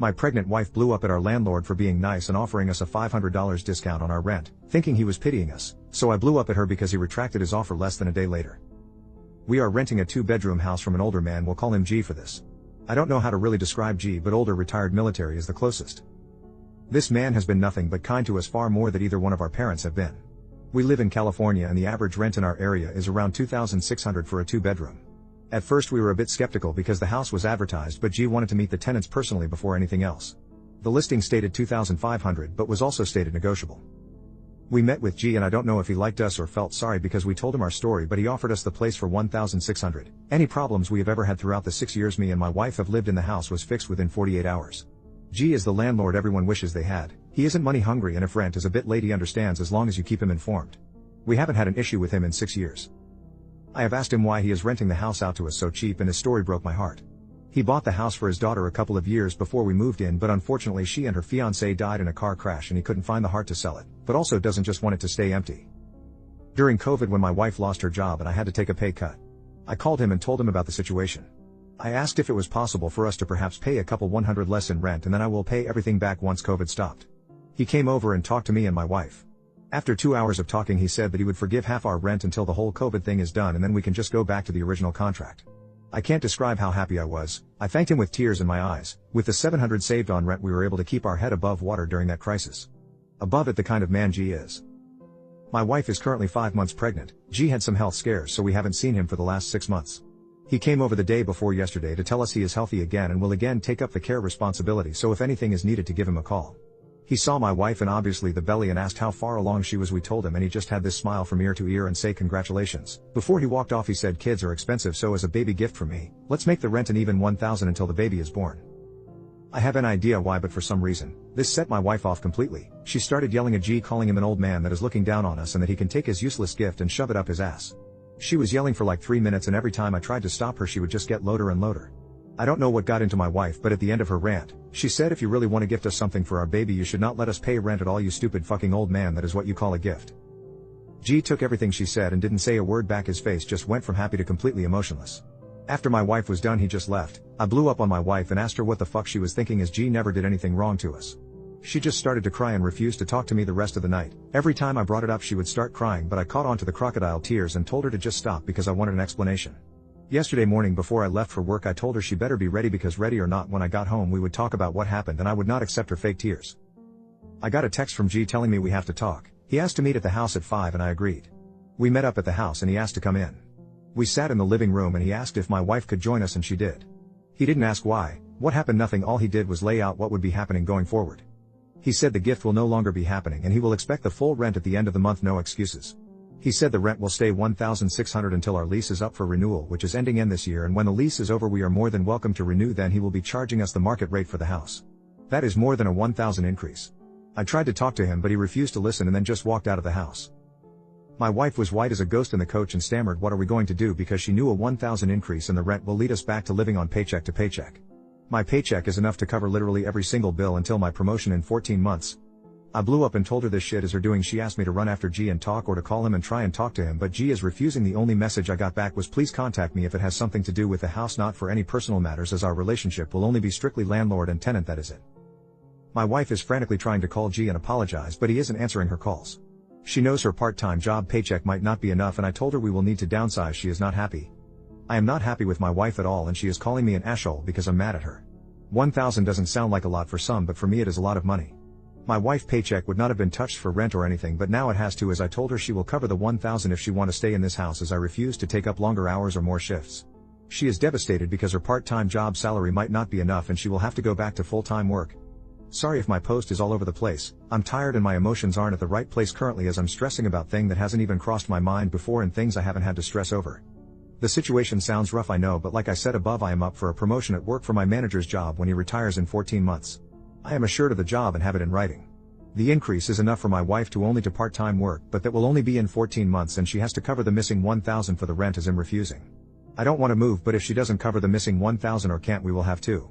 My pregnant wife blew up at our landlord for being nice and offering us a $500 discount on our rent, thinking he was pitying us, so I blew up at her because he retracted his offer less than a day later. We are renting a 2-bedroom house from an older man, we'll call him G for this. I don't know how to really describe G, but older retired military is the closest. This man has been nothing but kind to us, far more than either one of our parents have been. We live in California and the average rent in our area is around $2,600 for a 2-bedroom. At first we were a bit skeptical because the house was advertised, but G wanted to meet the tenants personally before anything else. The listing stated $2,500 but was also stated negotiable. We met with G and I don't know if he liked us or felt sorry because we told him our story, but he offered us the place for $1,600. Any problems we have ever had throughout the 6 years me and my wife have lived in the house was fixed within 48 hours. G is the landlord everyone wishes they had. He isn't money hungry, and if rent is a bit late he understands as long as you keep him informed. We haven't had an issue with him in 6 years. I have asked him why he is renting the house out to us so cheap, and his story broke my heart. He bought the house for his daughter a couple of years before we moved in, but unfortunately she and her fiancé died in a car crash and he couldn't find the heart to sell it, but also doesn't just want it to stay empty. During COVID, when my wife lost her job and I had to take a pay cut, I called him and told him about the situation. I asked if it was possible for us to perhaps pay a couple $100 less in rent and then I will pay everything back once COVID stopped. He came over and talked to me and my wife. After 2 hours of talking he said that he would forgive half our rent until the whole COVID thing is done and then we can just go back to the original contract. I can't describe how happy I was. I thanked him with tears in my eyes. With the $700 saved on rent we were able to keep our head above water during that crisis. Above it, the kind of man G is. My wife is currently 5 months pregnant. G had some health scares so we haven't seen him for the last 6 months. He came over the day before yesterday to tell us he is healthy again and will again take up the care responsibility, so if anything is needed to give him a call. He saw my wife and obviously the belly and asked how far along she was. We told him and he just had this smile from ear to ear and say congratulations. Before he walked off he said, kids are expensive, so as a baby gift from me, let's make the rent an even $1,000 until the baby is born. I have an idea why, but for some reason, this set my wife off completely. She started yelling at G, calling him an old man that is looking down on us and that he can take his useless gift and shove it up his ass. She was yelling for like 3 minutes and every time I tried to stop her she would just get louder and louder. I don't know what got into my wife, but at the end of her rant, she said, if you really want to gift us something for our baby you should not let us pay rent at all, you stupid fucking old man, that is what you call a gift. G took everything she said and didn't say a word back. His face just went from happy to completely emotionless. After my wife was done he just left. I blew up on my wife and asked her what the fuck she was thinking, as G never did anything wrong to us. She just started to cry and refused to talk to me the rest of the night. Every time I brought it up she would start crying, but I caught on to the crocodile tears and told her to just stop because I wanted an explanation. Yesterday morning before I left for work I told her she better be ready because ready or not when I got home we would talk about what happened and I would not accept her fake tears. I got a text from G telling me we have to talk. He asked to meet at the house at 5 and I agreed. We met up at the house and he asked to come in. We sat in the living room and he asked if my wife could join us and she did. He didn't ask why, what happened, nothing. All he did was lay out what would be happening going forward. He said the gift will no longer be happening and he will expect the full rent at the end of the month, no excuses. He said the rent will stay $1,600 until our lease is up for renewal, which is ending in this year, and when the lease is over we are more than welcome to renew. Then he will be charging us the market rate for the house. That is more than a $1,000 increase. I tried to talk to him but he refused to listen and then just walked out of the house. My wife was white as a ghost in the coach and stammered what are we going to do, because she knew a $1,000 increase and the rent will lead us back to living on paycheck to paycheck. My paycheck is enough to cover literally every single bill until my promotion in 14 months. I blew up and told her this shit is her doing. She asked me to run after G and talk, or to call him and try and talk to him, but G is refusing. The only message I got back was please contact me if it has something to do with the house, not for any personal matters, as our relationship will only be strictly landlord and tenant, that is it. My wife is frantically trying to call G and apologize, but he isn't answering her calls. She knows her part-time job paycheck might not be enough and I told her we will need to downsize. She is not happy. I am not happy with my wife at all and she is calling me an asshole because I'm mad at her. $1,000 doesn't sound like a lot for some, but for me it is a lot of money. My wife's paycheck would not have been touched for rent or anything, but now it has to, as I told her she will cover the $1,000 if she want to stay in this house, as I refuse to take up longer hours or more shifts. She is devastated because her part-time job salary might not be enough and she will have to go back to full-time work. Sorry if my post is all over the place. I'm tired and my emotions aren't at the right place currently, as I'm stressing about things that hasn't even crossed my mind before and things I haven't had to stress over. The situation sounds rough, I know, but like I said above, I am up for a promotion at work for my manager's job when he retires in 14 months. I am assured of the job and have it in writing. The increase is enough for my wife to only to part-time work, but that will only be in 14 months and she has to cover the missing $1,000 for the rent, as I'm refusing. I don't want to move, but if she doesn't cover the missing $1,000 or can't, we will have to